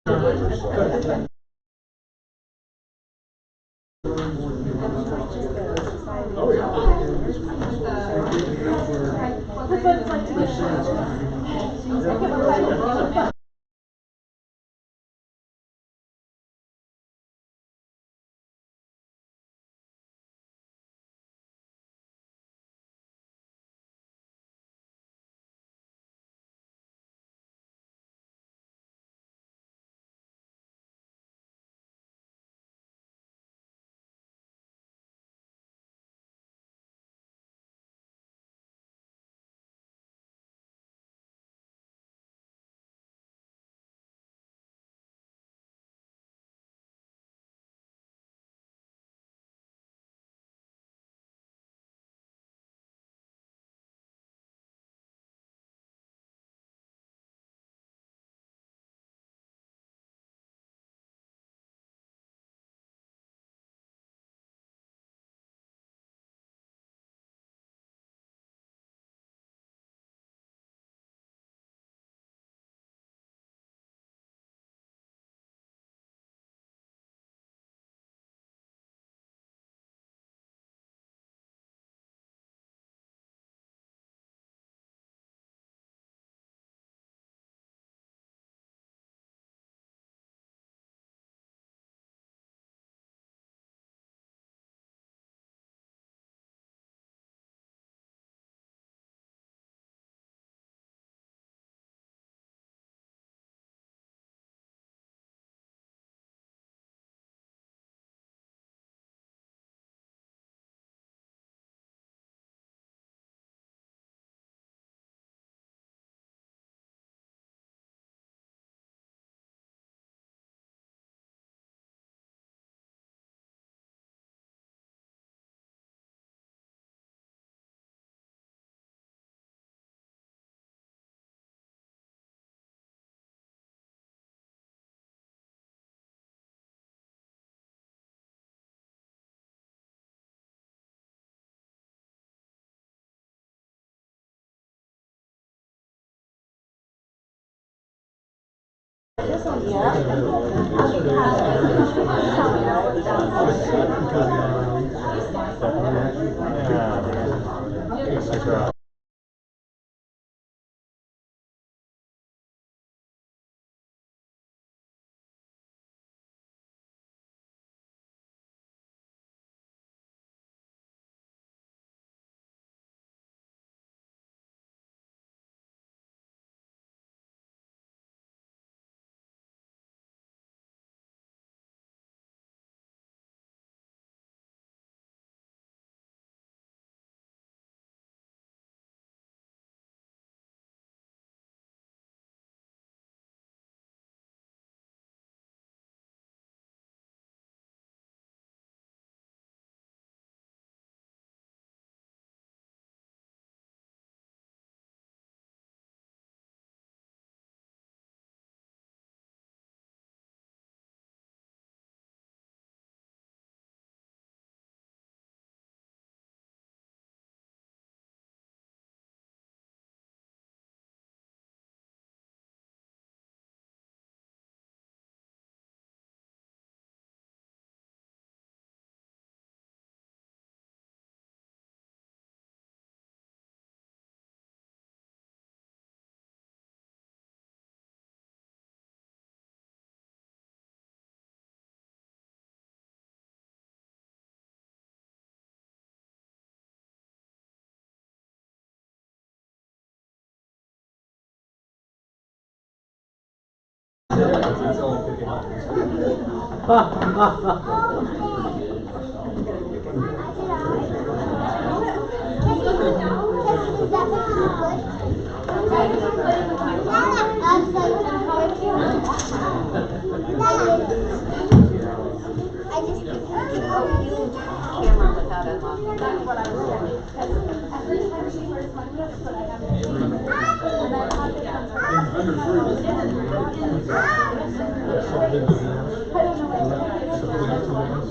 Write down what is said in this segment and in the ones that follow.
Oh, yeah.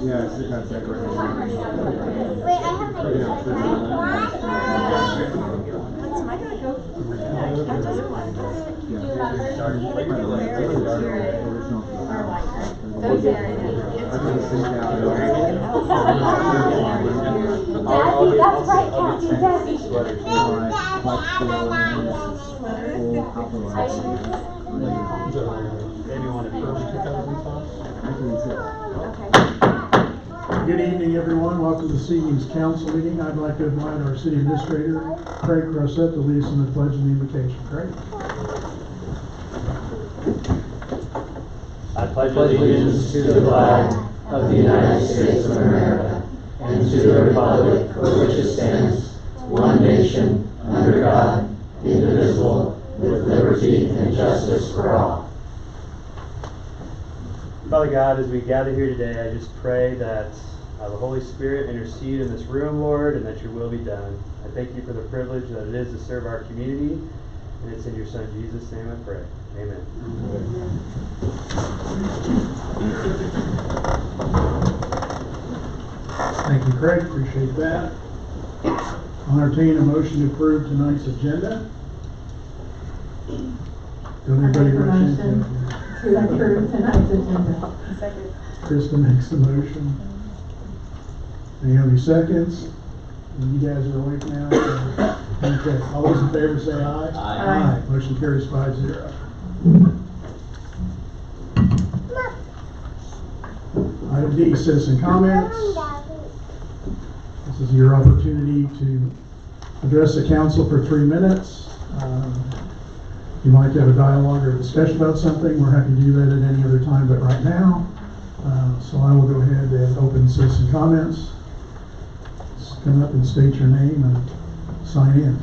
Yes, it got decorated. Wait, I have my What's my go? Yeah. Daddy, that's right, Captain Daddy. Good evening, everyone. Welcome to this evening's council meeting. I'd like to invite our city administrator, Craig Crossett, to lead us in the pledge and the invocation. Craig? I pledge allegiance to the flag of the United States of America and to the republic for which it stands, one nation, under God, indivisible, with liberty and justice for all. Father God, as we gather here today, I just pray that the Holy Spirit intercede in this room, Lord, and that your will be done. I thank you for the privilege that it is to serve our community, and it's in your Son Jesus' name I pray. Amen. Thank you, Craig. Appreciate that. I'll entertain a motion to approve tonight's agenda. Don't everybody rush into it. To approve tonight's agenda. Second. Krista makes the motion. Naomi seconds. And you guys are awake now? Okay. All those in favor say aye. Aye. Motion carries 5-0. Item D, citizen comments. This is your opportunity to address the council for 3 minutes. If you'd like to have a dialogue or discussion about something, we're happy to do that at any other time but right now. So I will go ahead and open citizen comments. Just come up and state your name and sign in.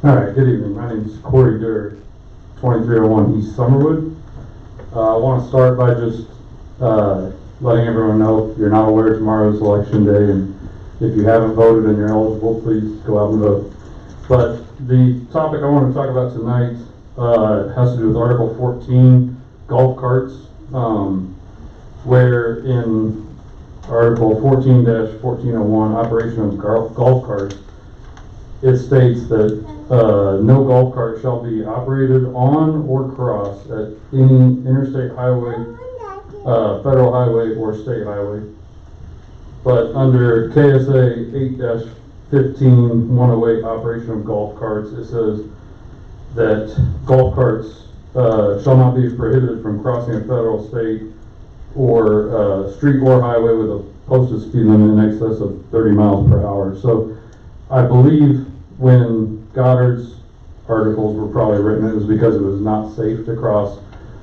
All right, good evening. My name is Corey Durr, 2301 East Summerwood. I want to start by just letting everyone know if you're not aware, tomorrow's election day, and if you haven't voted and you're eligible, please go out and vote. But the topic I want to talk about tonight has to do with Article 14, golf carts, where in Article 14-1401, operation of golf carts, it states that no golf cart shall be operated on or cross at any interstate highway, federal highway, or state highway. But under KSA 8-15-108, operation of golf carts, it says that golf carts shall not be prohibited from crossing a federal, state, or street or highway with a posted speed limit in excess of 30 miles per hour. So I believe when Goddard's articles were probably written, it was because it was not safe to cross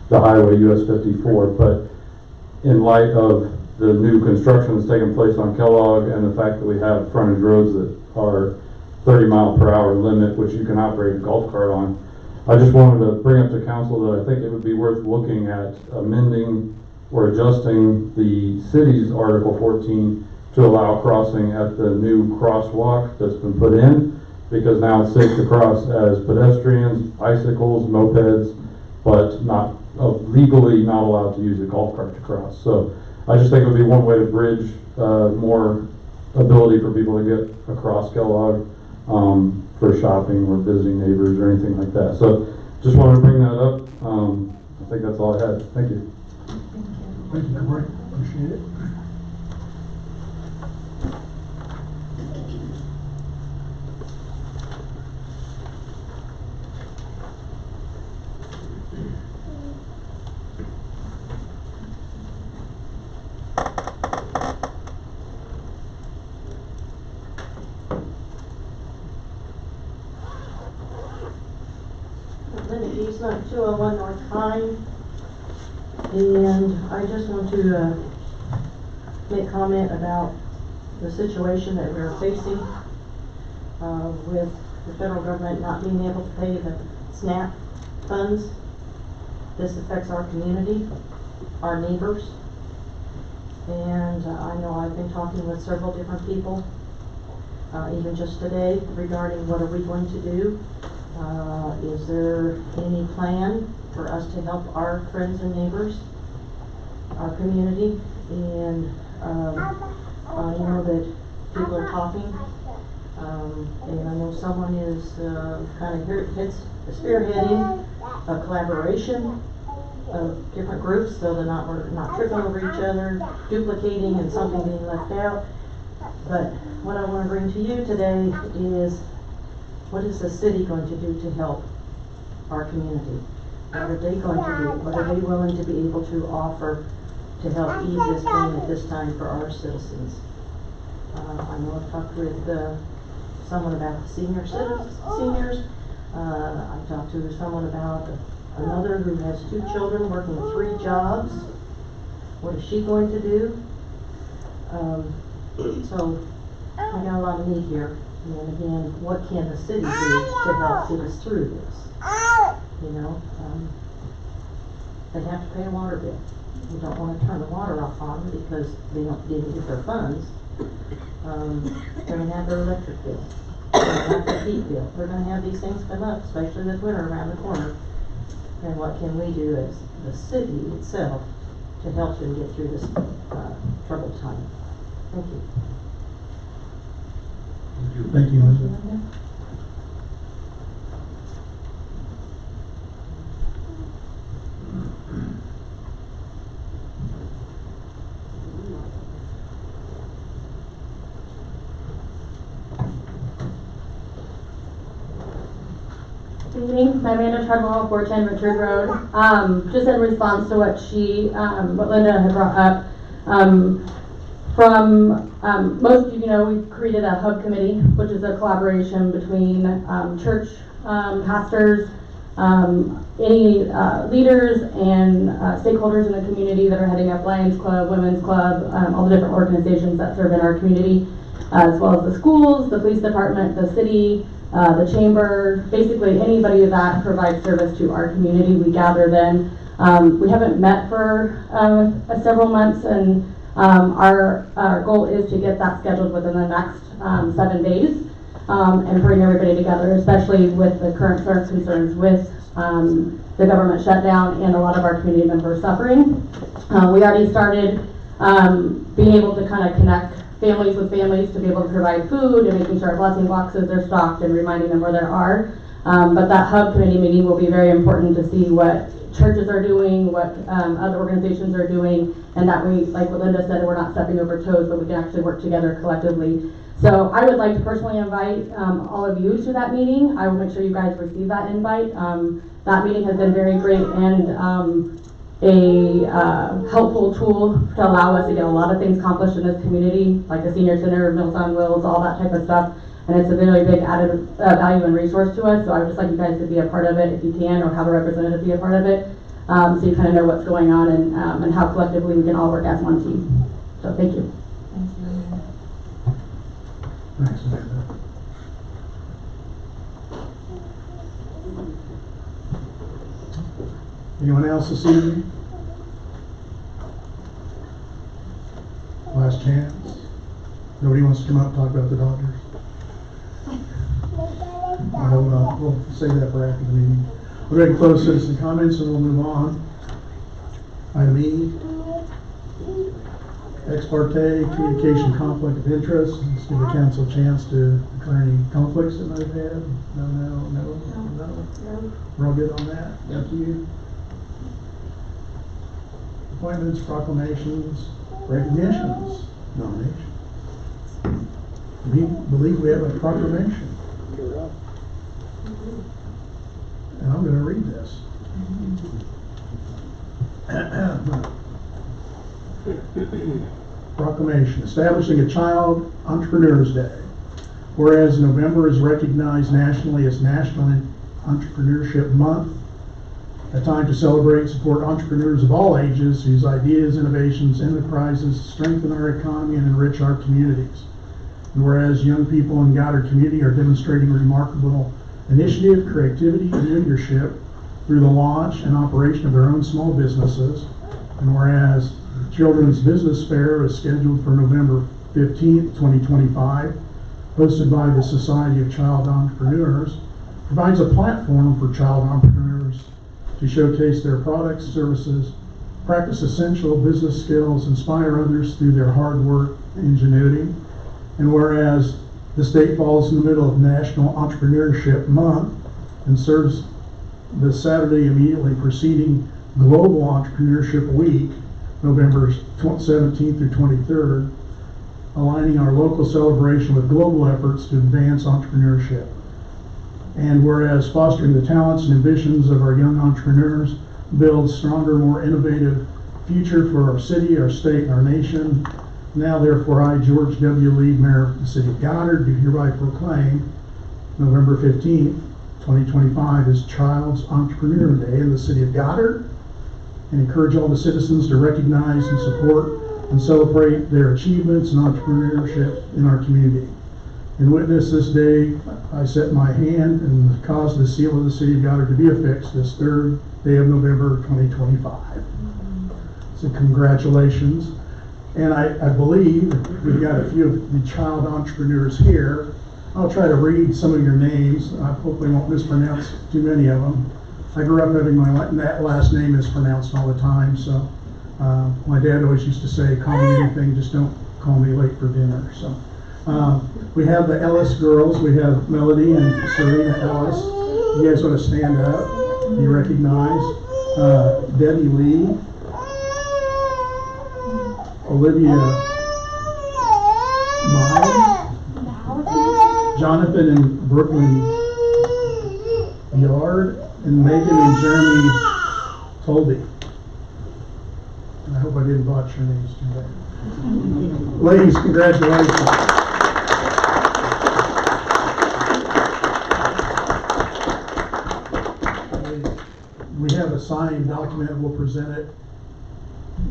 the highway US 54. But in light of the new construction that's taking place on Kellogg and the fact that we have frontage roads that are 30 mile per hour limit, which you can operate a golf cart on, I just wanted to bring up to council that I think it would be worth looking at amending or adjusting the city's Article 14 to allow crossing at the new crosswalk that's been put in, because now it's safe to cross as pedestrians, bicycles, mopeds, but not legally not allowed to use a golf cart to cross. So I just think it would be one way to bridge more ability for people to get across Kellogg for shopping or visiting neighbors or anything like that. So just wanted to bring that up. I think that's all I had. Thank you. Thank you, Corey. Appreciate it. Linda Giesman, 201 North Pine, and I just want to make comment about the situation that we're facing with the federal government not being able to pay the SNAP funds. This affects our community, our neighbors, and I know I've been talking with several different people, even just today, regarding what are we going to do. Is there any plan for us to help our friends and neighbors, our community? And I know that people are talking, and I know someone is kind of spearheading a collaboration of different groups, so they're not tripping over each other, duplicating and something being left out. But what I want to bring to you today is, what is the city going to do to help our community? What are they going to do? What are they willing to be able to offer to help ease this pain at this time for our citizens? I know I've talked with someone about the seniors. I talked to someone about another who has 2 children working 3 jobs. What is she going to do? So I got a lot of need here. And again, what can the city do to help get us through this? You know, they have to pay a water bill. We don't want to turn the water off on them because they didn't get their funds. They're going to have their electric bill. They're going to have their heat bill. They're going to have these things come up, especially this winter around the corner. And what can we do as the city itself to help them get through this troubled time? Thank you. Thank you, Linda. Good evening, I'm Amanda Treadwell, 410 Richard Road. Just in response to what Linda had brought up, most of you know, we've created a hub committee, which is a collaboration between church pastors, any leaders and stakeholders in the community that are heading up Lions Club, Women's Club, all the different organizations that serve in our community, as well as the schools, the police department, the city, the chamber, basically anybody that provides service to our community. We gather then. We haven't met for several months, and our goal is to get that scheduled within the next 7 days and bring everybody together, especially with the current concerns with the government shutdown and a lot of our community members suffering. We already started being able to kind of connect families with families to be able to provide food and making sure our blessing boxes are stocked and reminding them where there are. But that hub committee meeting will be very important to see what churches are doing, what other organizations are doing, and that we, like what Linda said, we're not stepping over toes, but we can actually work together collectively. So I would like to personally invite all of you to that meeting. I will make sure you guys receive that invite. That meeting has been very great and a helpful tool to allow us to get a lot of things accomplished in this community, like the senior center, Meals on Wheels, all that type of stuff. And it's a very big added value and resource to us. So I would just like you guys to be a part of it if you can, or have a representative be a part of it, so you kind of know what's going on and how collectively we can all work as one team. So thank you. Thank you, Amanda. Thanks, Amanda. Anyone else this evening? Last chance. Nobody wants to come up and talk about the Dodgers? We'll save that for after the meeting. We'll go ahead and close citizen comments and we'll move on. Item E. Ex parte communication conflict of interest. Let's give the council a chance to declare any conflicts that might have had. No. We're all good on that. Thank you. Appointments, proclamations, recognitions, nominations. We believe we have a proclamation. And I'm going to read this. Proclamation establishing a Child Entrepreneurs Day. Whereas November is recognized nationally as National Entrepreneurship Month, a time to celebrate and support entrepreneurs of all ages whose ideas, innovations, enterprises strengthen our economy and enrich our communities. And whereas young people in Goddard community are demonstrating remarkable initiative, creativity, and leadership through the launch and operation of their own small businesses. And whereas Children's Business Fair is scheduled for November 15th, 2025, hosted by the Society of Child Entrepreneurs, provides a platform for child entrepreneurs to showcase their products, services, practice essential business skills, inspire others through their hard work and ingenuity. And whereas this date falls in the middle of National Entrepreneurship Month and serves the Saturday immediately preceding Global Entrepreneurship Week, November 17th through 23rd, aligning our local celebration with global efforts to advance entrepreneurship. And whereas fostering the talents and ambitions of our young entrepreneurs builds stronger, more innovative future for our city, our state, and our nation, now therefore I, George W. Lee, Mayor of the City of Goddard, do hereby proclaim November 15th, 2025 is Child's Entrepreneur Day in the City of Goddard, and encourage all the citizens to recognize and support and celebrate their achievements and entrepreneurship in our community. In witness this day, I set my hand and cause the seal of the City of Goddard to be affixed this 3rd day of November 2025. So congratulations. And I believe we've got a few of the child entrepreneurs here. I'll try to read some of your names. I hopefully won't mispronounce too many of them. I grew up having that last name mispronounced all the time, so my dad always used to say, call me anything, just don't call me late for dinner. So we have the Ellis girls. We have Melody and Serena Ellis. You guys want to stand up, be recognized. Debbie Lee, Olivia Miles, Jonathan and Brooklyn Yard, and Megan and Jeremy Tolby. And I hope I didn't botch your names too bad. Ladies, congratulations. We have a signed document. We'll present it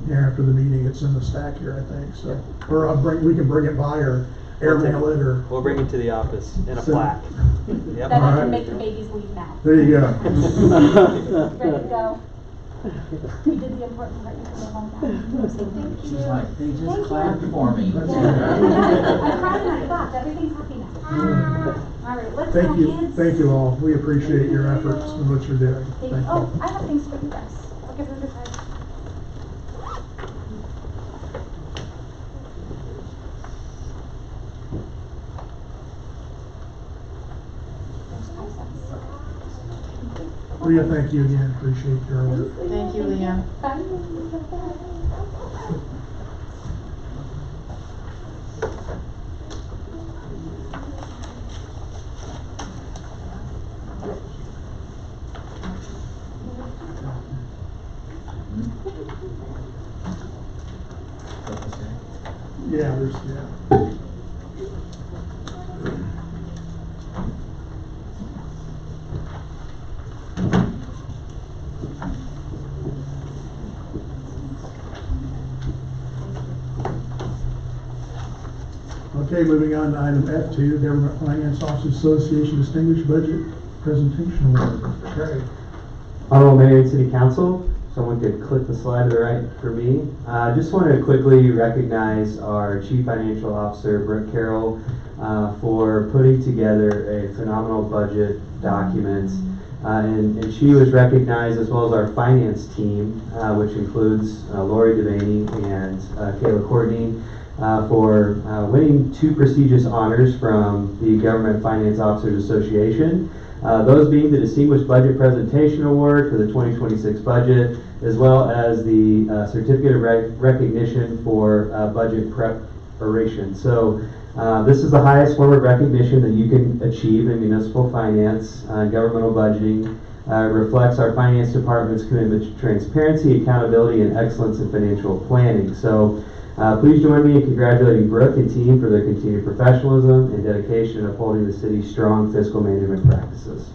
here after the meeting. It's in the stack here, I think. So, or we can bring it by or airmail it, or We'll bring it to the office in a So- plaque. Yep. Then I Alright. can make the babies leave now. there you go. Ready to go? We did the important part, you can go home now. So thank you. She's like, they Thank just you. clapped for me. I cried and I clapped, everything's happy now. Alright, let's go, kids. Thank you all. We appreciate your efforts and what you're doing. Thank Thank you. Oh, you. I have things for you guys. I'll give them to guys. Leah, thank you again. Appreciate your work. Thank you, Leah. Yeah, yeah. Okay, moving on to item F2, Government Finance Officers Association Distinguished Budget Presentation Award. Craig. Honorable Mayor and City Council, someone could click the slide to the right for me. I just wanted to quickly recognize our Chief Financial Officer, Brooke Carroll, for putting together a phenomenal budget document. And she was recognized, as well as our finance team, which includes Lori Devaney and Kayla Courtney, for winning 2 prestigious honors from the Government Finance Officers Association. Those being the Distinguished Budget Presentation Award for the 2026 budget, as well as the Certificate of Recognition for budget preparation. So this is the highest form of recognition that you can achieve in municipal finance and governmental budgeting. It reflects our finance department's commitment to transparency, accountability, and excellence in financial planning. So please join me in congratulating Brooke and team for their continued professionalism and dedication in upholding the city's strong fiscal management practices.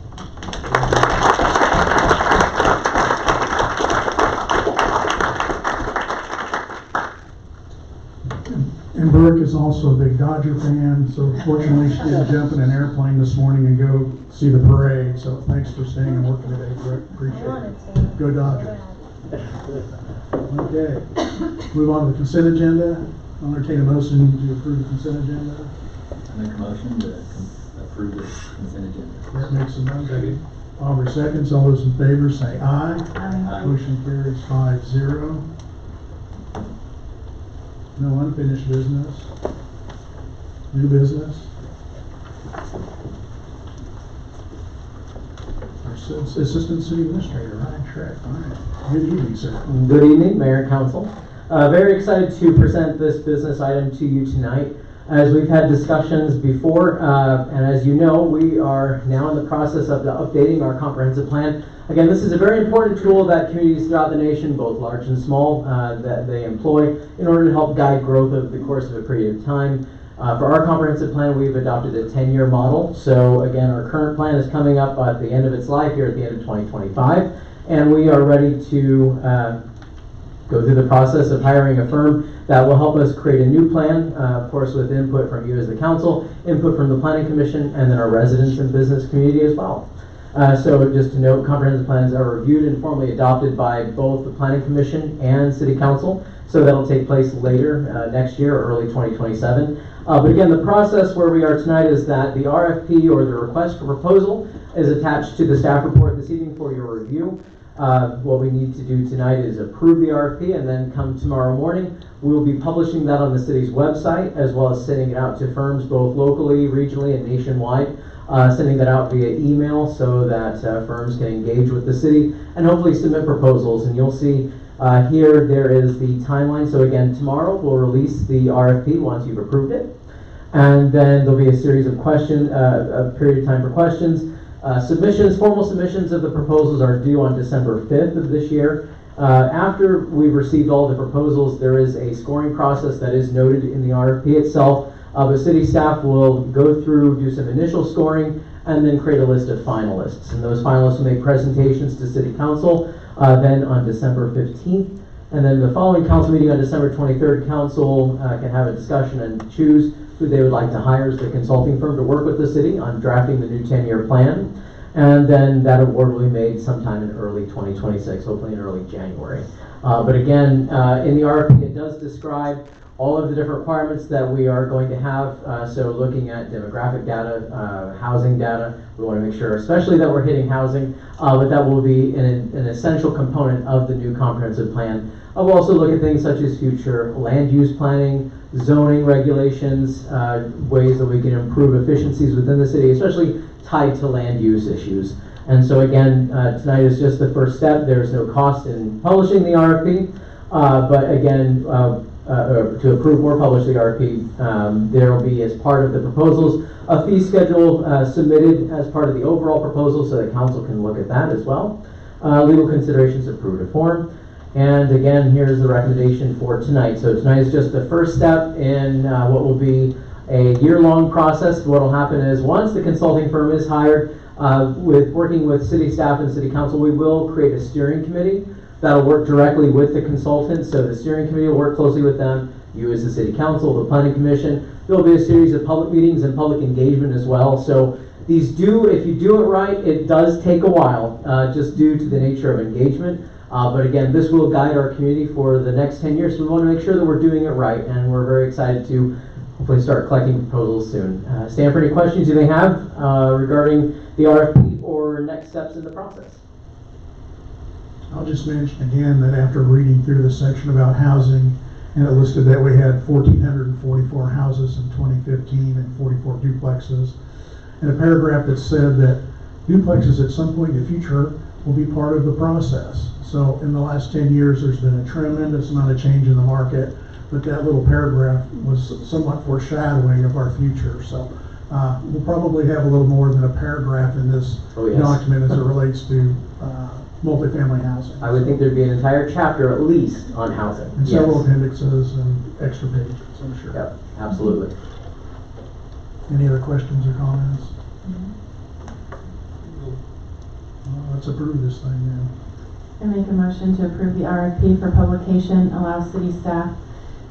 And Brooke is also a big Dodger fan, so fortunately she didn't jump in an airplane this morning and go see the parade. So thanks for staying and working today, Brooke. Appreciate it. Go Dodgers. Okay, move on to the consent agenda. I'll entertain a motion to approve the consent agenda. I make a motion to approve the consent agenda. Brett makes a motion. Aubrey seconds. All those in favor say aye. Aye. Motion carries 5-0. No unfinished business. New business. Our Assistant City Administrator, Ryan Schreck. All right. Good evening, sir. Good evening, Mayor and Council. Very excited to present this business item to you tonight. As we've had discussions before, and as you know, we are now in the process of updating our comprehensive plan. Again, this is a very important tool that communities throughout the nation, both large and small, that they employ in order to help guide growth over the course of a period of time. For our comprehensive plan, we've adopted a 10-year model. So again, our current plan is coming up at the end of its life here at the end of 2025, and we are ready to go through the process of hiring a firm that will help us create a new plan, of course with input from you as the council, input from the planning commission, and then our residents and business community as well. So just to note, comprehensive plans are reviewed and formally adopted by both the planning commission and city council. So that'll take place later next year or early 2027. But again, the process where we are tonight is that the RFP or the request for proposal is attached to the staff report this evening for your review. What we need to do tonight is approve the RFP, and then come tomorrow morning, we will be publishing that on the city's website, as well as sending it out to firms both locally, regionally, and nationwide. Sending that out via email so that firms can engage with the city and hopefully submit proposals. And you'll see here there is the timeline. So again, tomorrow we'll release the RFP once you've approved it. And then there'll be a series of questions, a period of time for questions. Submissions, formal submissions of the proposals are due on December 5th of this year. After we've received all the proposals, there is a scoring process that is noted in the RFP itself. The city staff will go through, do some initial scoring, and then create a list of finalists. And those finalists will make presentations to city council then on December 15th. And then the following council meeting on December 23rd, council can have a discussion and choose who they would like to hire as the consulting firm to work with the city on drafting the new 10-year plan. And then that award will be made sometime in early 2026, hopefully in early January. But again, in the RFP, it does describe all of the different requirements that we are going to have. So looking at demographic data, housing data, we want to make sure especially that we're hitting housing, but that will be an essential component of the new comprehensive plan. We'll also look at things such as future land use planning, zoning regulations, ways that we can improve efficiencies within the city, especially tied to land use issues. And so again, tonight is just the first step. There's no cost in publishing the RFP, but again, to approve or publish the RFP, there will be, as part of the proposals, a fee schedule submitted as part of the overall proposal so that council can look at that as well. Legal considerations approved to form. And again, here's the recommendation for tonight. So tonight is just the first step in what will be a year-long process. What will happen is once the consulting firm is hired, with working with city staff and city council, we will create a steering committee that'll work directly with the consultants. So the steering committee will work closely with them, you as the city council, the planning commission. There'll be a series of public meetings and public engagement as well. So these do, if you do it right, it does take a while, just due to the nature of engagement. But again, this will guide our community for the next 10 years. So we want to make sure that we're doing it right, and we're very excited to hopefully start collecting proposals soon. Stand for any questions you may have regarding the RFP or next steps in the process. I'll just mention again that after reading through the section about housing, and it listed that we had 1,444 houses in 2015 and 44 duplexes, and a paragraph that said that duplexes at some point in the future will be part of the process. So in the last 10 years, there's been a tremendous amount of change in the market, but that little paragraph was somewhat foreshadowing of our future. So we'll probably have a little more than a paragraph in this document as it relates to multifamily housing. I would think there'd be an entire chapter at least on housing. And several appendixes and extra pages, I'm sure. Yep, absolutely. Any other questions or comments? Well, let's approve this thing now. I make a motion to approve the RFP for publication, allow city staff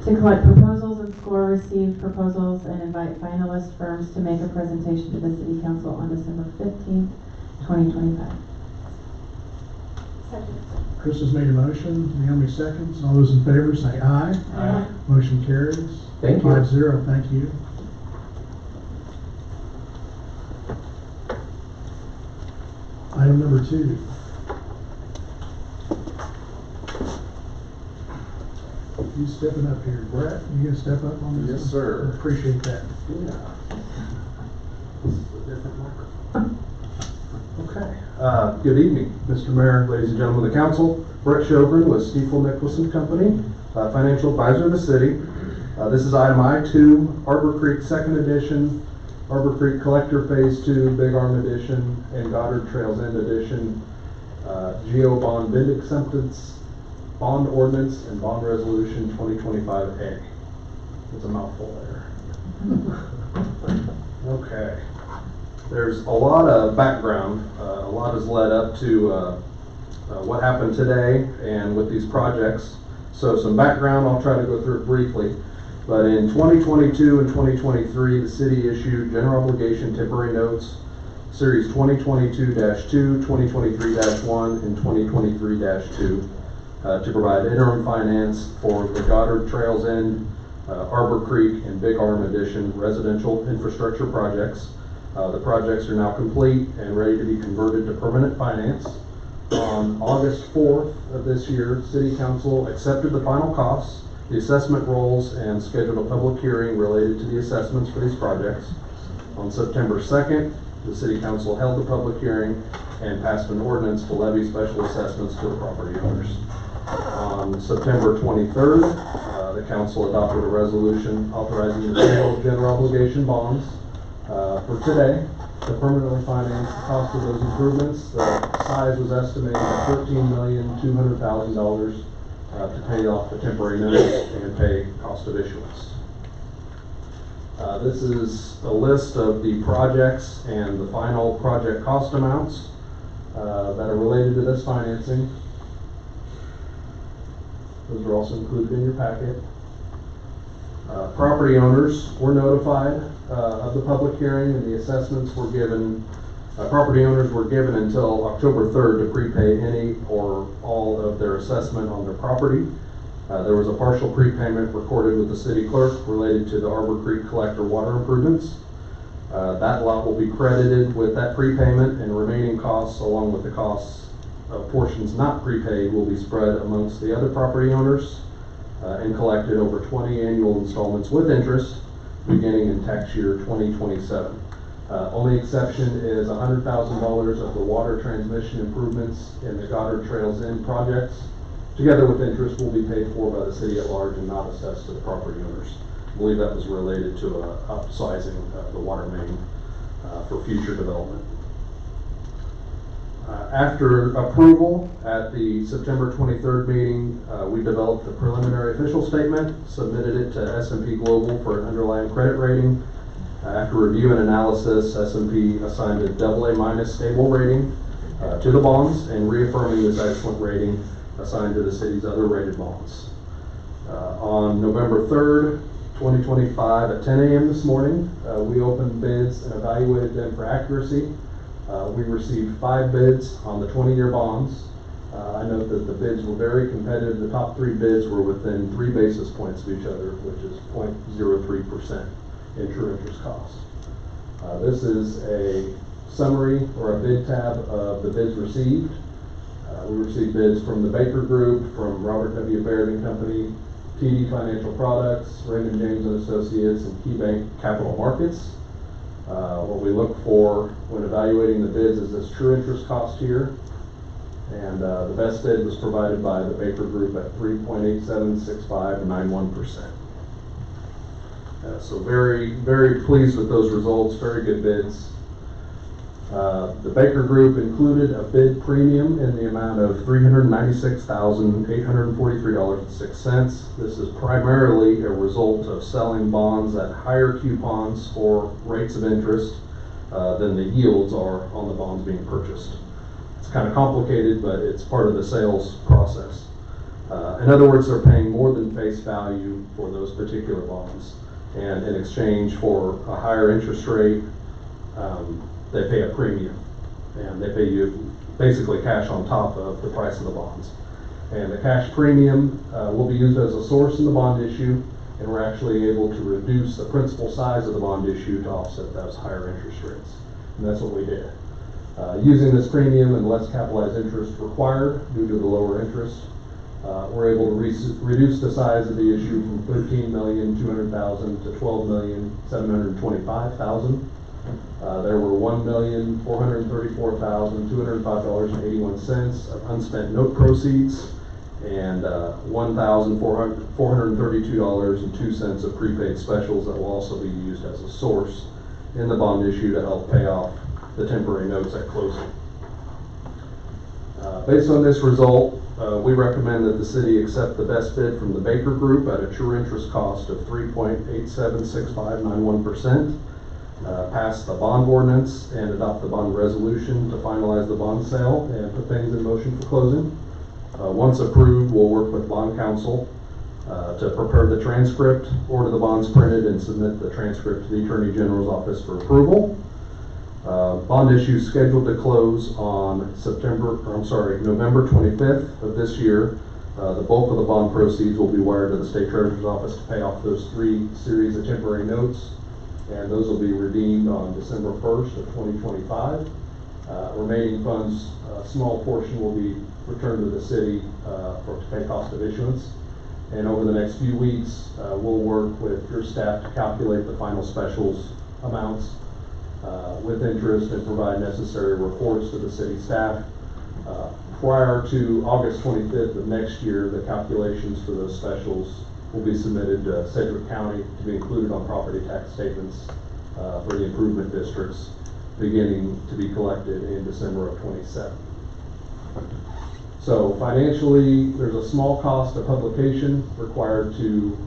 to collect proposals and score received proposals, and invite finalist firms to make a presentation to the city council on December 15th, 2025. Chris has made a motion, Naomi seconds. All those in favor say aye. Aye. Motion carries. Thank you. 5-0, thank you. Item number 2. You stepping up here, Brett? You gonna step up on this? Yes, sir. Appreciate that. Okay. Good evening, Mr. Mayor, ladies and gentlemen of the council. Brett Sjogren with Stiefel Nicholas and Company, financial advisor of the city. This is item I-2, Arbor Creek Second Edition, Arbor Creek Collector Phase 2, Big Arm Edition, and Goddard Trails End Edition, GO Bond Bid Acceptance, Bond Ordinance, and Bond Resolution 2025A. It's a mouthful there. Okay. There's a lot of background. A lot has led up to what happened today and with these projects. So some background, I'll try to go through it briefly. But in 2022 and 2023, the city issued general obligation temporary notes, series 2022-2, 2023-1, and 2023-2, to provide interim finance for the Goddard Trails End, Arbor Creek, and Big Arm Edition residential infrastructure projects. The projects are now complete and ready to be converted to permanent finance. On August 4th of this year, City Council accepted the final costs, the assessment rolls, and scheduled a public hearing related to the assessments for these projects. On September 2nd, the City Council held the public hearing and passed an ordinance to levy special assessments to the property owners. On September 23rd, the Council adopted a resolution authorizing the sale of general obligation bonds for today to permanently finance the cost of those improvements. The size was estimated at $13,200,000 to pay off the temporary notes and pay cost of issuance. This is a list of the projects and the final project cost amounts that are related to this financing. Those are also included in your packet. Property owners were notified of the public hearing, and the assessments were given. Property owners were given until October 3rd to prepay any or all of their assessment on their property. There was a partial prepayment recorded with the city clerk related to the Arbor Creek Collector water improvements. That lot will be credited with that prepayment, and remaining costs, along with the costs of portions not prepaid, will be spread amongst the other property owners and collected over 20 annual installments with interest beginning in tax year 2027. Only exception is $100,000 of the water transmission improvements in the Goddard Trails End projects, together with interest, will be paid for by the city at large and not assessed to the property owners. I believe that was related to upsizing the water main for future development. After approval at the September 23rd meeting, we developed a preliminary official statement, submitted it to S&P Global for an underlying credit rating. After review and analysis, S&P assigned a AA- stable rating to the bonds, and reaffirming this excellent rating assigned to the city's other rated bonds. On November 3rd, 2025 at 10 a.m. this morning, we opened bids and evaluated them for accuracy. We received 5 bids on the 20-year bonds. I note that the bids were very competitive. The top 3 bids were within 3 basis points of each other, which is 0.03% in true interest cost. This is a summary or a bid tab of the bids received. We received bids from the Baker Group, from Robert W. Baird and Company, TD Financial Products, Raymond James and Associates, and KeyBank Capital Markets. What we look for when evaluating the bids is this true interest cost here. And the best bid was provided by the Baker Group at 3.876591%. So very, very pleased with those results, very good bids. The Baker Group included a bid premium in the amount of $396,843.06. This is primarily a result of selling bonds at higher coupons or rates of interest than the yields are on the bonds being purchased. It's kind of complicated, but it's part of the sales process. In other words, they're paying more than face value for those particular bonds. And in exchange for a higher interest rate, they pay a premium. And they pay you basically cash on top of the price of the bonds. And the cash premium will be used as a source in the bond issue, and we're actually able to reduce the principal size of the bond issue to offset those higher interest rates. And that's what we did. Using this premium and less capitalized interest required due to the lower interest, we're able to reduce the size of the issue from $13,200,000 to $12,725,000. There were $1,434,205.81 of unspent note proceeds and $1,432.02 of prepaid specials that will also be used as a source in the bond issue to help pay off the temporary notes at closing. Based on this result, we recommend that the city accept the best bid from the Baker Group at a true interest cost of 3.876591%, pass the bond ordinance and adopt the bond resolution to finalize the bond sale and put things in motion for closing. Once approved, we'll work with bond counsel to prepare the transcript, order the bonds printed, and submit the transcript to the Attorney General's office for approval. Bond issue scheduled to close on November 25th of this year. The bulk of the bond proceeds will be wired to the State Treasurer's office to pay off those 3 series of temporary notes, and those will be redeemed on December 1st of 2025. Remaining funds, a small portion will be returned to the city to pay cost of issuance. And over the next few weeks, we'll work with your staff to calculate the final specials amounts with interest and provide necessary reports to the city staff. Prior to August 25th of next year, the calculations for those specials will be submitted to Sedgwick County to be included on property tax statements for the improvement districts, beginning to be collected in December of 27. So financially, there's a small cost of publication required to,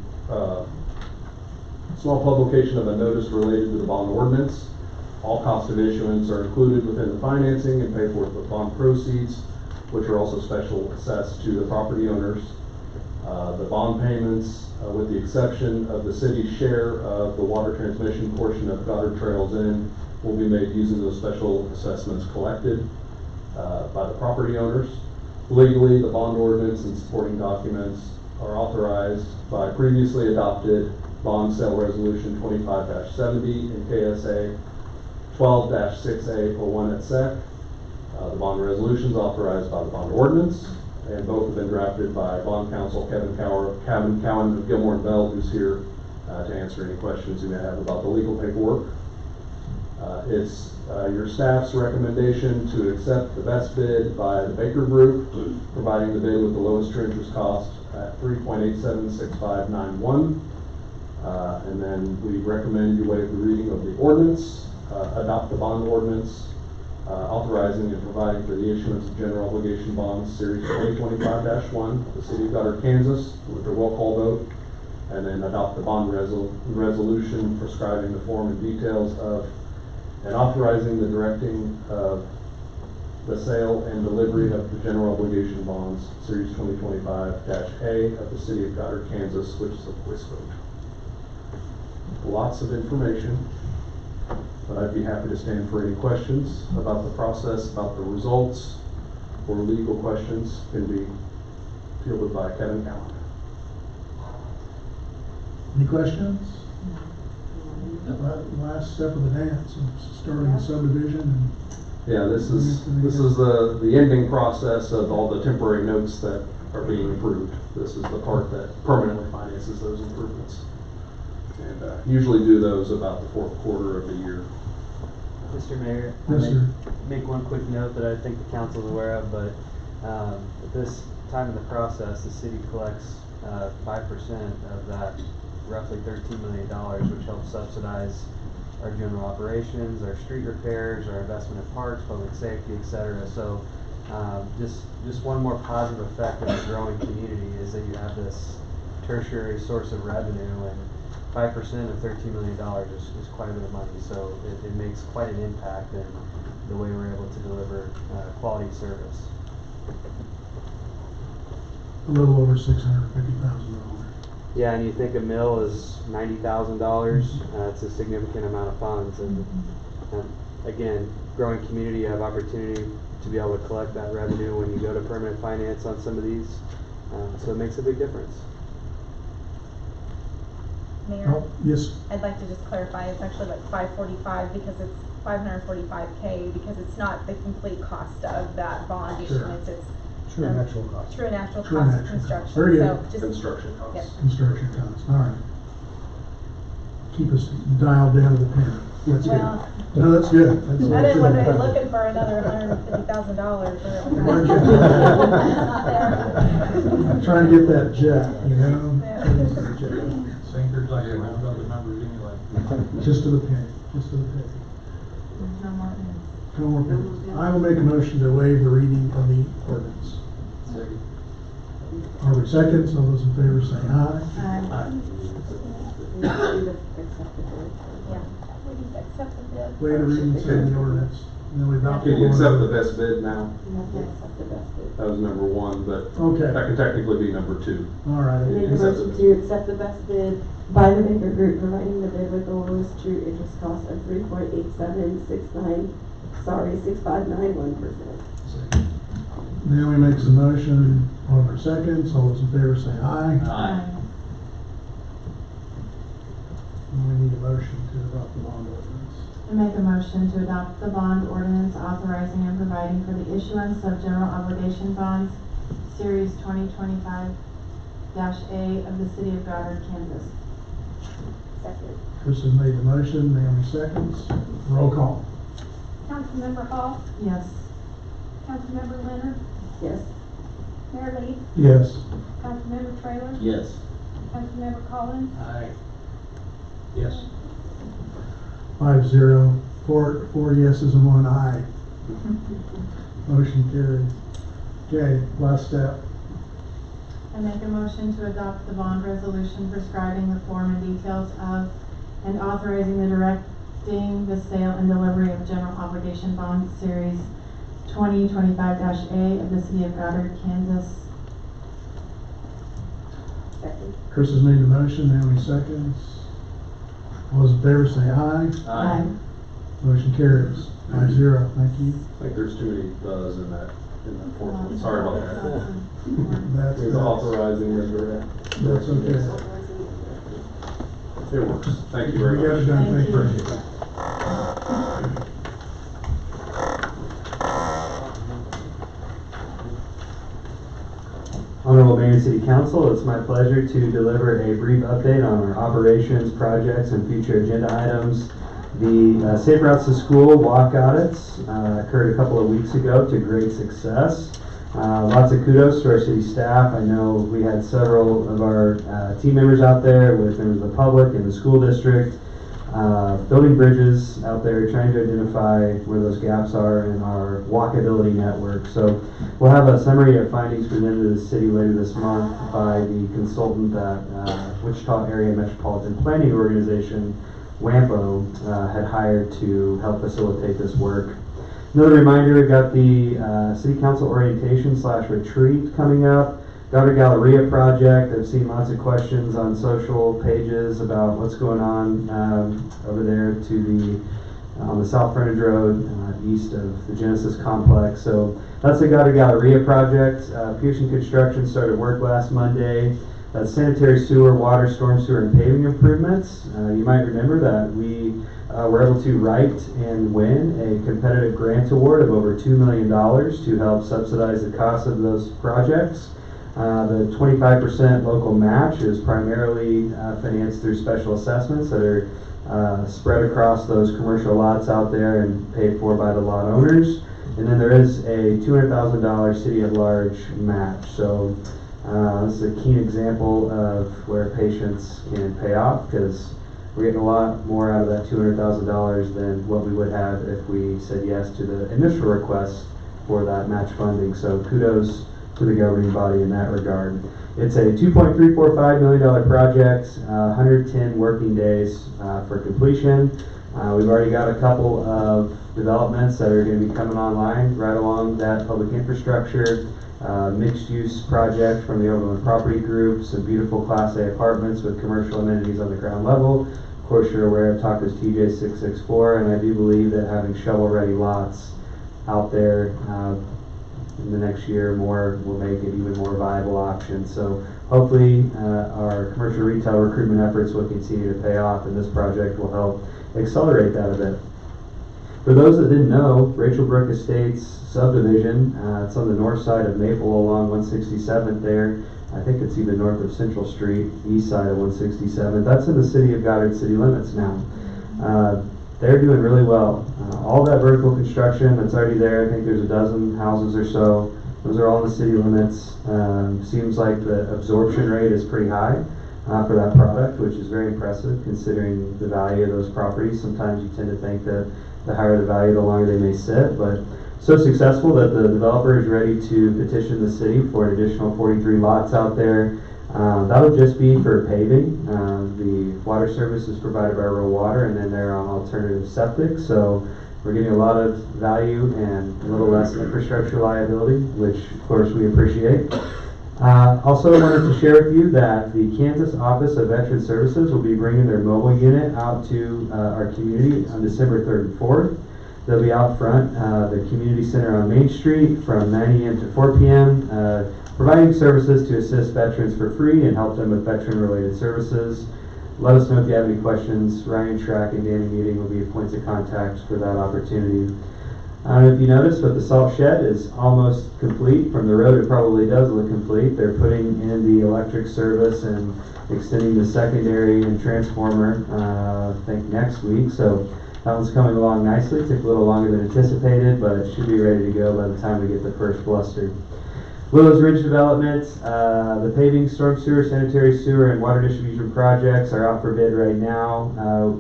small publication of a notice related to the bond ordinance. All cost of issuance are included within the financing and paid for with bond proceeds, which are also special assessed to the property owners. The bond payments, with the exception of the city's share of the water transmission portion of Goddard Trails Inn, will be made using those special assessments collected by the property owners. Legally, the bond ordinance and supporting documents are authorized by previously adopted Bond Sale Resolution 25-70 and KSA 12-6A01 et sec. The bond resolution is authorized by the bond ordinance, and both have been drafted by bond counsel Kevin Cowan of Gilmore & Bell, who's here to answer any questions you may have about the legal paperwork. It's your staff's recommendation to accept the best bid by the Baker Group, providing the bid with the lowest true interest cost at 3.876591. And then we recommend you waive the reading of the ordinance, adopt the bond ordinance, authorizing and providing for the issuance of general obligation bonds, Series 2025-1, the City of Goddard, Kansas, with a roll call vote, and then adopt the bond resolution prescribing the form and details of and authorizing the directing of the sale and delivery of the general obligation bonds, Series 2025-A of the City of Goddard, Kansas, which is a voice vote. Lots of information, but I'd be happy to stand for any questions about the process, about the results, or legal questions can be fielded by Kevin Cowan. Any questions? Last step of the dance, starting a subdivision and. Yeah, this is the ending process of all the temporary notes that are being approved. This is the part that permanently finances those improvements. And usually do those about the 4th quarter of the year. Mr. Mayor, Yes, sir. make one quick note that I think the council is aware of, but at this time in the process, the city collects 5% of that roughly $13 million, which helps subsidize our general operations, our street repairs, our investment in parks, public safety, etc. So just one more positive effect of a growing community is that you have this tertiary source of revenue, and 5% of $13 million is quite a bit of money. So it makes quite an impact in the way we're able to deliver quality service. A little over $650,000. Yeah, and you think a mill is $90,000, it's a significant amount of funds, and again, growing community, you have opportunity to be able to collect that revenue when you go to permanent finance on some of these, so it makes a big difference. Mayor, Oh, yes, I'd like to just clarify, it's actually like 545 because it's 545K because it's not the complete cost of that bond Sure. issuance, it's True and actual cost. true and actual True cost and of actual cost. construction. Very good. So just, Construction yeah. costs. construction costs, all right. Keep us dialed down to the penny. That's good. Well, No, that's good. That's I didn't want to be good. looking for another $150,000 or I'm trying to get that jet, you know? Sinkers, like round up the numbers anyway. Just to the penny, just to the penny. No more minutes. No more pennies. I will make a motion to waive the reading of the ordinance. Harvey seconds, all those in favor say aye. Yeah, we just accept the bid. Waive the reading of the ordinance, and then we adopt the Can you accept the ordinance. best bid now? That was number one, but Okay, that could technically be number two. all right. Make a Make a motion motion to accept the best bid by the Baker Group, providing the bid with the lowest true interest cost of 659.1%. Naomi makes a motion, Oliver seconds, all those in favor say aye. And we need a motion to adopt the bond ordinance. I make a motion to adopt the bond ordinance authorizing and providing for the issuance of general obligation bonds, Series 2025-A of the City of Goddard, Kansas. Second. Chris has made the motion, Naomi seconds, roll call. Councilmember Hall, Yes. Councilmember Leonard, Yes. Mayor Lee, Yes. Councilmember Trailer, Yes. Councilmember Collins, Aye. Yes. 5-0, four yeses and one aye. Motion carried. Okay, last step. I make a motion to adopt the bond resolution prescribing the form and details of and authorizing the directing the sale and delivery of general obligation bonds, Series 2025-A of the City of Goddard, Kansas. Second. Chris has made the motion, Naomi seconds. All those in favor say aye. Aye. Motion carries. 5-0, thank you. I think there's too many thes in that fourth one. Sorry about that. That's, It's authorizing the direct. that's okay. It works. Thank you very We got it much. done, thank you. Honorable Mayor and City Council, it's my pleasure to deliver a brief update on our operations, projects, and future agenda items. The Safe Routes to School walk audits occurred a couple of weeks ago to great success. Lots of kudos to our city staff. I know we had several of our team members out there with members of the public and the school district, building bridges out there, trying to identify where those gaps are in our walkability network. So we'll have a summary of findings presented to the city later this month by the consultant that Wichita Area Metropolitan Planning Organization, WAMPO, had hired to help facilitate this work. Another reminder, we've got the City Council orientation / retreat coming up. Goddard Galleria project. I've seen lots of questions on social pages about what's going on over there to the on the South Frontage Road, east of the Genesis complex. So that's the Goddard Galleria project. Pearson Construction started work last Monday. That's sanitary sewer, water, storm sewer, and paving improvements. You might remember that we were able to write and win a competitive grant award of over $2 million to help subsidize the cost of those projects. The 25% local match is primarily financed through special assessments that are spread across those commercial lots out there and paid for by the lot owners. And then there is a $200,000 city at large match. So this is a keen example of where patience can pay off, because we're getting a lot more out of that $200,000 than what we would have if we said yes to the initial request for that match funding. So kudos to the governing body in that regard. It's a $2.345 million project, 110 working days for completion. We've already got a couple of developments that are going to be coming online right along that public infrastructure. Mixed use project from the Overland Property Group, some beautiful Class A apartments with commercial amenities on the ground level. Of course, you're aware of Taco's TJ 664, and I do believe that having shovel ready lots out there in the next year or more will make it even more viable option. So hopefully our commercial retail recruitment efforts will continue to pay off, and this project will help accelerate that a bit. For those that didn't know, Rachel Brook Estates subdivision, it's on the north side of Maple along 167th there. I think it's even north of Central Street, east side of 167. That's in the city of Goddard city limits now. They're doing really well. All that vertical construction that's already there, I think there's a dozen houses or so. Those are all in the city limits. Seems like the absorption rate is pretty high for that product, which is very impressive considering the value of those properties. Sometimes you tend to think that the higher the value, the longer they may sit, but so successful that the developer is ready to petition the city for an additional 43 lots out there. That would just be for paving. The water service is provided by rural water, and then they're on alternative septic, so we're getting a lot of value and a little less infrastructure liability, which of course we appreciate. Also wanted to share with you that the Kansas Office of Veteran Services will be bringing their mobile unit out to our community on December 3rd and 4th. They'll be out front, the community center on Main Street from 9 a.m. to 4 p.m., providing services to assist veterans for free and help them with veteran-related services. Let us know if you have any questions. Ryan Schrack and Danny Meeting will be points of contact for that opportunity. I don't know if you noticed, but the salt shed is almost complete. From the road, it probably does look complete. They're putting in the electric service and extending the secondary and transformer, I think next week. So that one's coming along nicely. It took a little longer than anticipated, but it should be ready to go by the time we get the first bluster. Willows Ridge Development, the paving, storm sewer, sanitary sewer, and water distribution projects are out for bid right now.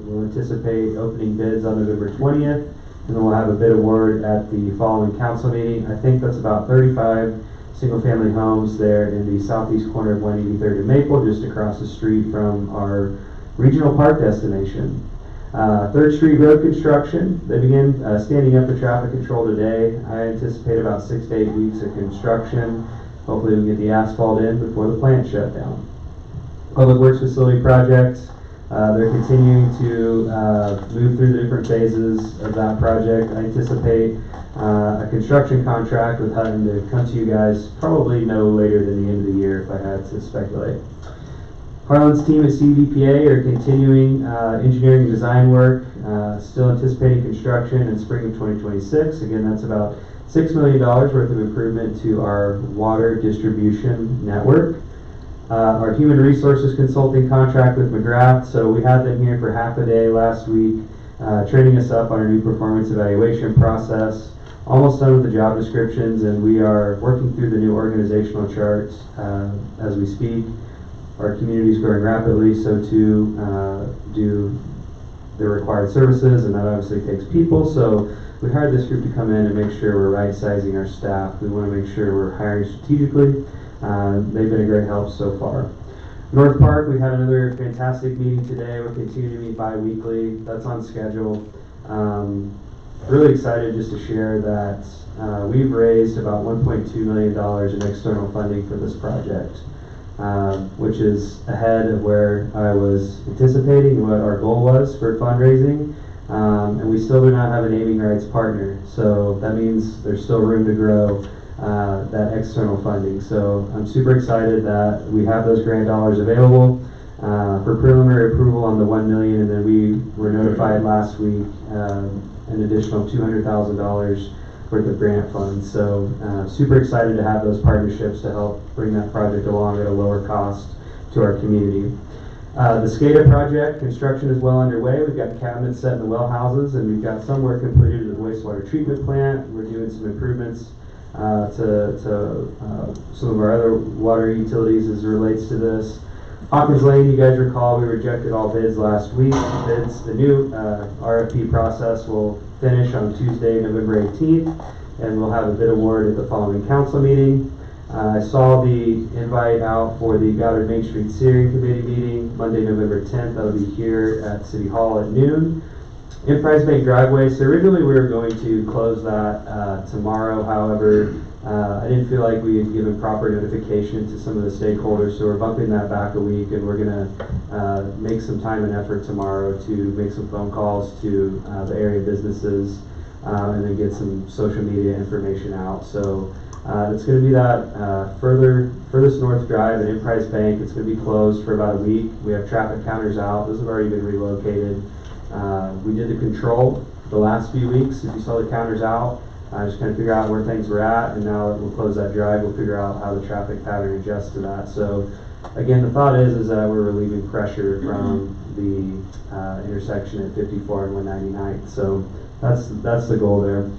We'll anticipate opening bids on November 20th, and then we'll have a bid award at the following council meeting. I think that's about 35 single-family homes there in the southeast corner of 183rd and Maple, just across the street from our regional park destination. 3rd Street Road construction, they begin standing up for traffic control today. I anticipate about 6 to 8 weeks of construction. Hopefully we'll get the asphalt in before the plant shut down. Public Works Facility projects, they're continuing to move through the different phases of that project. I anticipate a construction contract with Hutton to come to you guys probably no later than the end of the year if I had to speculate. Harlan's team at CDPA are continuing engineering and design work, still anticipating construction in spring of 2026. Again, that's about $6 million worth of improvement to our water distribution network. Our human resources consulting contract with McGrath, so we had them here for half a day last week, training us up on our new performance evaluation process. Almost done with the job descriptions, and we are working through the new organizational charts as we speak. Our community is growing rapidly, so to do the required services, and that obviously takes people. So we hired this group to come in and make sure we're right-sizing our staff. We want to make sure we're hiring strategically. They've been a great help so far. North Park, we had another fantastic meeting today. We're continuing to meet bi-weekly. That's on schedule. Really excited just to share that we've raised about $1.2 million in external funding for this project. Which is ahead of where I was anticipating what our goal was for fundraising. And we still do not have a naming rights partner, so that means there's still room to grow that external funding. So I'm super excited that we have those grant dollars available for preliminary approval on the $1 million, and then we were notified last week an additional $200,000 worth of grant funds. So super excited to have those partnerships to help bring that project along at a lower cost to our community. The SCADA project, construction is well underway. We've got cabinets set in the well houses, and we've got some work completed at the wastewater treatment plant. We're doing some improvements to some of our other water utilities as it relates to this. Hawkins Lane, you guys recall, we rejected all bids last week. The new RFP process will finish on Tuesday, November 18th, and we'll have a bid award at the following council meeting. I saw the invite out for the Goddard Main Street Steering Committee meeting Monday, November 10th. That'll be here at City Hall at noon. Enterprise Bank driveway, so originally we were going to close that tomorrow. However, I didn't feel like we had given proper notification to some of the stakeholders, so we're bumping that back a week, and we're going to make some time and effort tomorrow to make some phone calls to the area businesses and then get some social media information out. So It's going to be that furthest north drive at Emprise Bank. It's going to be closed for about a week. We have traffic counters out. Those have already been relocated. We did the control the last few weeks. If you saw the counters out, just kind of figure out where things were at, and now that we'll close that drive, we'll figure out how the traffic pattern adjusts to that. So again, the thought is that we're relieving pressure from the intersection at 54 and 199th. So that's the goal there.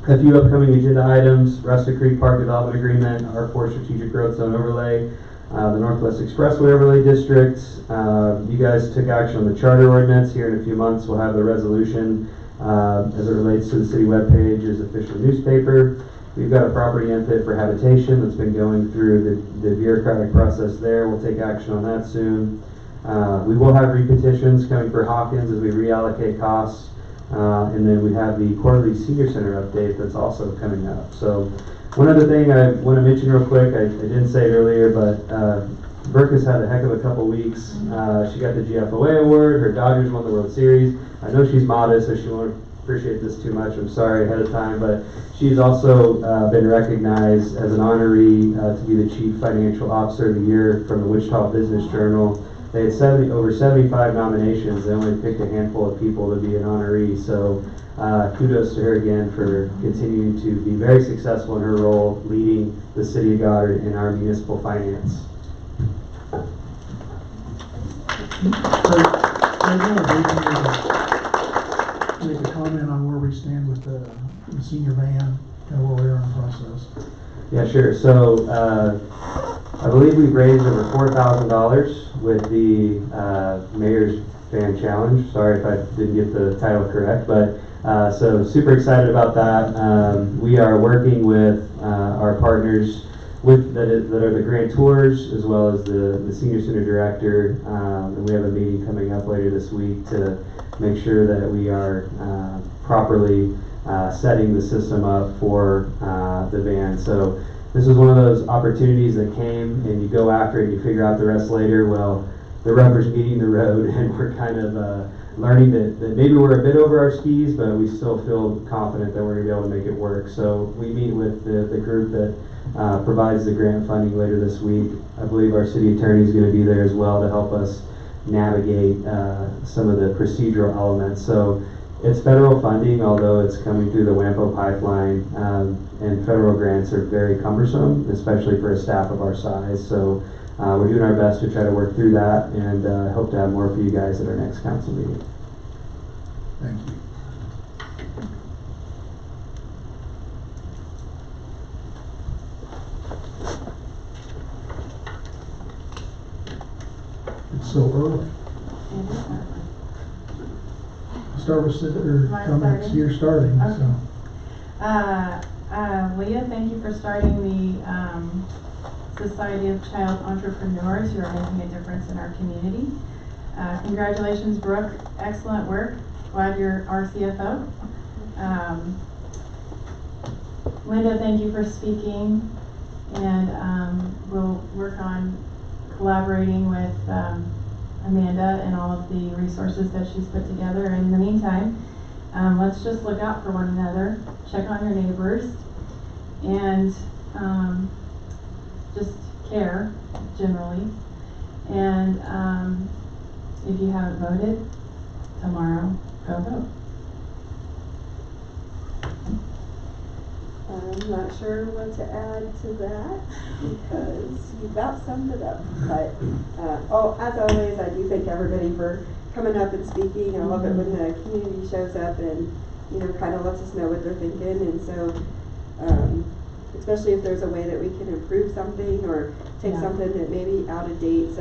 A few upcoming agenda items: Rustic Creek Park Development Agreement, R4 Strategic Growth Zone Overlay, the Northwest Expressway Overlay District. You guys took action on the charter ordinance. Here in a few months we'll have the resolution as it relates to the city webpage as official newspaper. We've got a property unfit for habitation that's been going through the bureaucratic process there. We'll take action on that soon. We will have repetitions coming for Hawkins as we reallocate costs. And then we have the quarterly senior center update that's also coming up. So one other thing I want to mention real quick, I didn't say it earlier, but Brooke has had a heck of a couple weeks. She got the GFOA award, her Dodgers won the World Series. I know she's modest, so she won't appreciate this too much. I'm sorry ahead of time, but she's also been recognized as an honoree to be the Chief Financial Officer of the Year from the Wichita Business Journal. They had over 75 nominations. They only picked a handful of people to be an honoree. So kudos to her again for continuing to be very successful in her role leading the city of Goddard in our municipal finance. Make a comment on where we stand with the senior van, kind of where we are in the process. Yeah, sure. So I believe we've raised over $4,000 with the Mayor's Van Challenge. Sorry if I didn't get the title correct, but so super excited about that. We are working with our partners that are the grantors as well as the senior center director, and we have a meeting coming up later this week to make sure that we are properly setting the system up for the van. So this is one of those opportunities that came and you go after it and you figure out the rest later. Well, the rubber's meeting the road and we're kind of learning that maybe we're a bit over our skis, but we still feel confident that we're going to be able to make it work. So we meet with the group that provides the grant funding later this week. I believe our city attorney is going to be there as well to help us navigate some of the procedural elements. So it's federal funding, although it's coming through the WAMPO pipeline, and federal grants are very cumbersome, especially for a staff of our size. So we're doing our best to try to work through that, and hope to have more for you guys at our next council meeting. Thank you. It's so early. Start with comments. Starting? You're starting, Okay. so. Leah, thank you for starting the Society of Child Entrepreneurs who are making a difference in our community. Congratulations, Brooke. Excellent work. Glad you're our CFO. Linda, thank you for speaking. And we'll work on collaborating with Amanda and all of the resources that she's put together. And in the meantime, let's just look out for one another, check on your neighbors, and just care generally. And if you haven't voted, tomorrow, go vote. I'm not sure what to add to that because you about summed it up. But as always, I do thank everybody for coming up and speaking. I love it when the community shows up and kind of lets us know what they're thinking. And so, especially if there's a way that we can improve something or take something that may be out of date,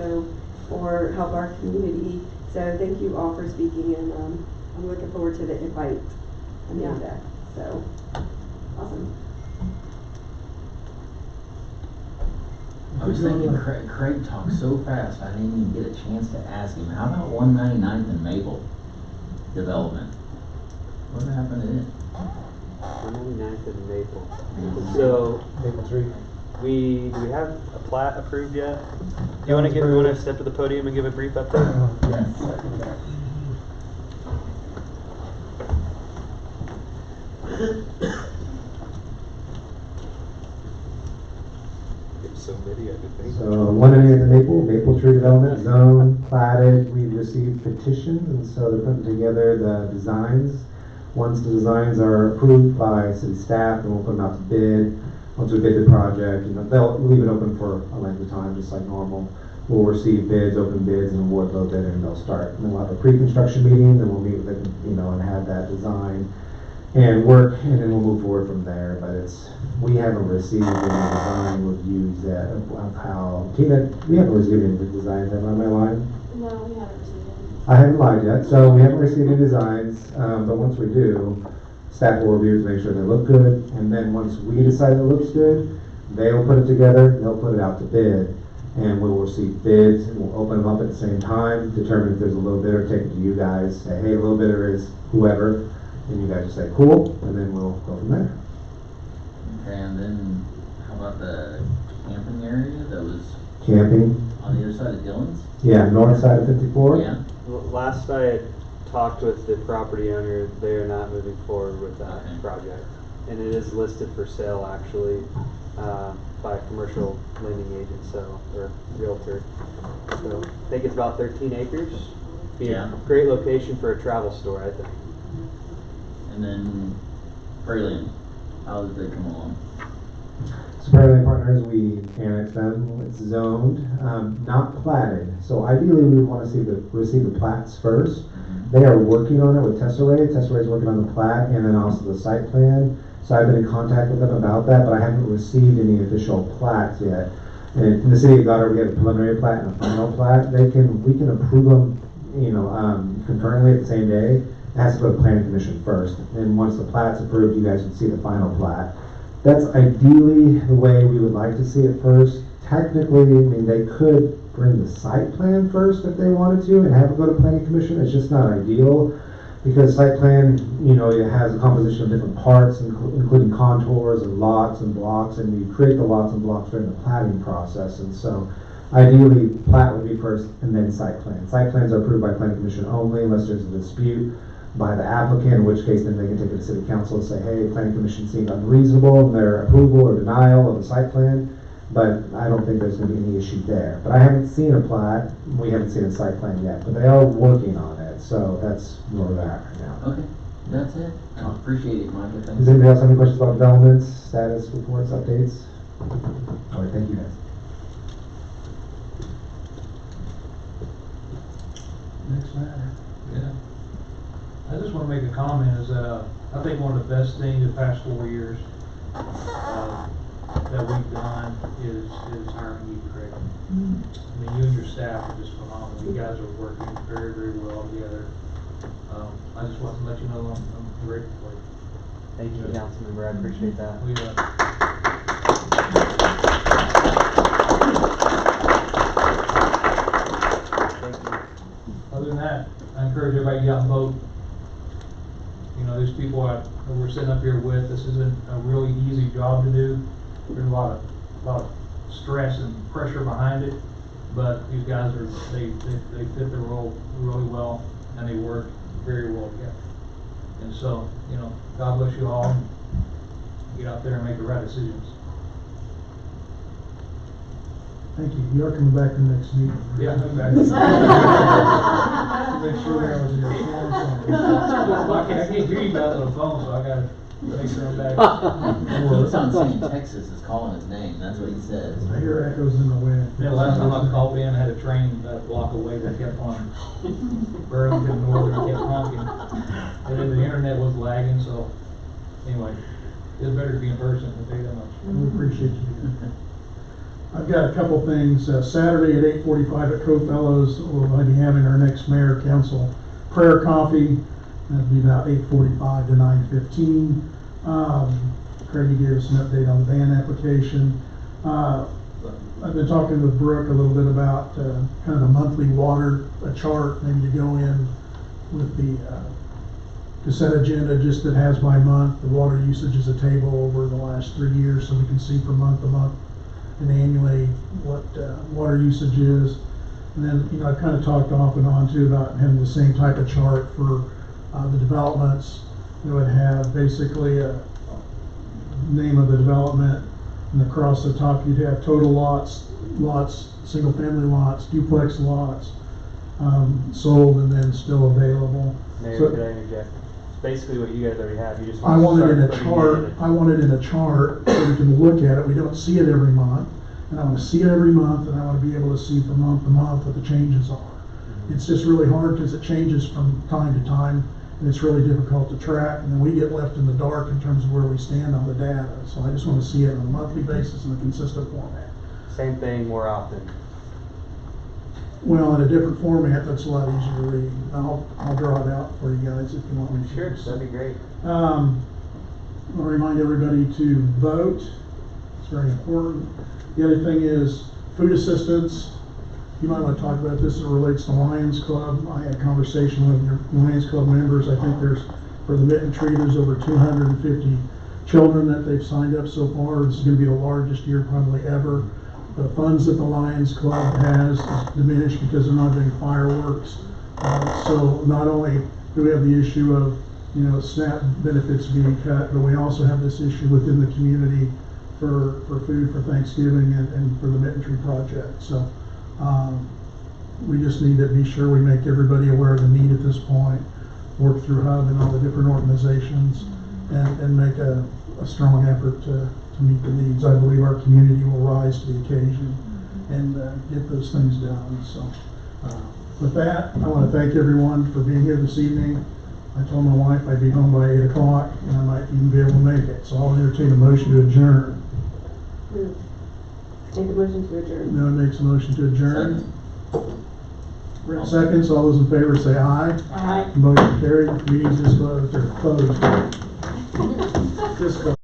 or help our community. So thank you all for speaking, and I'm looking forward to the invite, Amanda. So awesome. I was thinking Craig talked so fast I didn't even get a chance to ask him. How about 199th and Maple development? What happened to it? 199th and Maple. So Maple Tree. do we have a plat approved yet? You want to step to the podium and give a brief update? Yes. It's so many, I could think. So 188 Maple Tree Development Zone, platted, we received petitions, and so they're putting together the designs. Once the designs are approved by city staff, then we'll put them out to bid. Once we bid the project, they'll leave it open for a length of time, just like normal. We'll receive bids, open bids, and award low bidder, and they'll start. And then we'll have a pre-construction meeting, then we'll meet with them, and have that design and work, and then we'll move forward from there. But we haven't received any design reviews yet of how, Tina, we haven't received any designs, am I lying? No, we haven't received any. I haven't lied yet, so we haven't received any designs, but once we do, staff will review to make sure they look good, and then once we decide it looks good, they'll put it together, they'll put it out to bid, and we'll receive bids, and we'll open them up at the same time, determine if there's a low bidder, take it to you guys, say, hey, low bidder is whoever, and you guys will say, cool, and then we'll go from there. Okay, and then how about the camping area that was Camping, on the other side of Dillon's? yeah, north side of 54. Yeah. Last I had talked with the property owner, they are not moving forward with that Okay. project. And it is listed for sale actually, by a commercial lending agent, or realtor. So I think it's about 13 acres. Be Yeah. a great location for a travel store, I think. And then Prairie, how did they come along? So Prairie Partners, we annexed them, it's zoned, not platted. So ideally, we want to receive the plats first. They are working on it with Tesserae. Tesseray's working on the plat and then also the site plan. So I've been in contact with them about that, but I haven't received any official plats yet. And in the city of Goddard, we have a preliminary plat and a final plat. We can approve them, concurrently at the same day. It has to go to the planning commission first. And once the plat's approved, you guys would see the final plat. That's ideally the way we would like to see it first. Technically, they could bring the site plan first if they wanted to and have it go to planning commission. It's just not ideal because site plan, it has a composition of different parts, including contours and lots and blocks, and you create the lots and blocks during the platting process. And so ideally, plat would be first and then site plan. Site plans are approved by planning commission only unless there's a dispute by the applicant, in which case then they can take it to city council and say, hey, planning commission seemed unreasonable in their approval or denial of the site plan, but I don't think there's going to be any issue there. But I haven't seen a plat, we haven't seen a site plan yet, but they are working on it, so that's where we're at right now. Okay, that's it. I appreciate it, Michael. Thank Does you. anybody else have any questions about developments, status reports, updates? All right, thank you guys. Next matter. Yeah. I just want to make a comment is I think one of the best things the past 4 years that we've done is hiring you, Craig. I mean, you and your staff are just phenomenal. You guys are working very, very well together. I just want to let you know I'm grateful for you. Thank you, council member. I appreciate that. We, Thank you. other than that, I encourage everybody to get out and vote. There's people that we're sitting up here with. This isn't a really easy job to do. There's a lot of stress and pressure behind it, but these guys they fit the role really well, and they work very well together. And so, God bless you all. Get out there and make the right decisions. Thank you. You are coming back to the next meeting. Yeah, I'm back. Make sure I was in your phone. I can't hear you guys on the phone, so I gotta make sure I'm back. He's on scene. Texas is calling his name. That's what he says. I hear echoes in the wind. Yeah, last time I called in, I had a train a block away that kept on Burlington Northern, kept honking. And then the internet was lagging, so anyway, it's better to be in person, I'll tell you that much. We appreciate you. I've got a couple things. Saturday at 8:45 at Co-Fellows, we'll be having our next mayor council prayer coffee. That'll be about 8:45 to 9:15. Craig gave us an update on the van application. I've been talking with Brooke a little bit about kind of a monthly water chart, maybe to go in with the consent agenda, just that has by month. The water usage is a table over the last 3 years, so we can see from month to month and annually what water usage is. And then, I've kind of talked off and on too about having the same type of chart for the developments. It would have basically a name of the development, And across the top, you'd have total lots, single-family lots, duplex lots, sold and then still available. Mayor, So- could I interject? It's basically what you guys already have, you just I want to want it start in a putting chart, it in. I want it in a chart so we can look at it, we don't see it every month. And I wanna see it every month, and I wanna be able to see from month to month what the changes are. It's just really hard because it changes from time to time, and it's really difficult to track, and then we get left in the dark in terms of where we stand on the data. So I just wanna see it on a monthly basis in a consistent format. Same thing more often. Well, in a different format, that's a lot easier to read. I'll draw it out for you guys if you want me to. Sure, that'd be great. I'll remind everybody to vote. It's very important. The other thing is food assistance. You might want to talk about this as it relates to Lions Club. I had a conversation with your Lions Club members. I think for the Mitten Tree, there's over 250 children that they've signed up so far. This is going to be the largest year probably ever. The funds that the Lions Club has is diminished because they're not doing fireworks. So not only do we have the issue of, SNAP benefits being cut, but we also have this issue within the community for food for Thanksgiving and for the Mitten Tree Project. So we just need to be sure we make everybody aware of the need at this point, work through HUB and all the different organizations, and make a strong effort to meet the needs. I believe our community will rise to the occasion and get those things done. So with that, I want to thank everyone for being here this evening. I told my wife I'd be home by 8 o'clock, and I might even be able to make it. So I'll entertain a motion to adjourn. Make a motion to adjourn. No one makes a motion to adjourn. Seconds, all those in favor say aye. Aye. Motion carried, meeting's disclosed, or closed. Disclosed.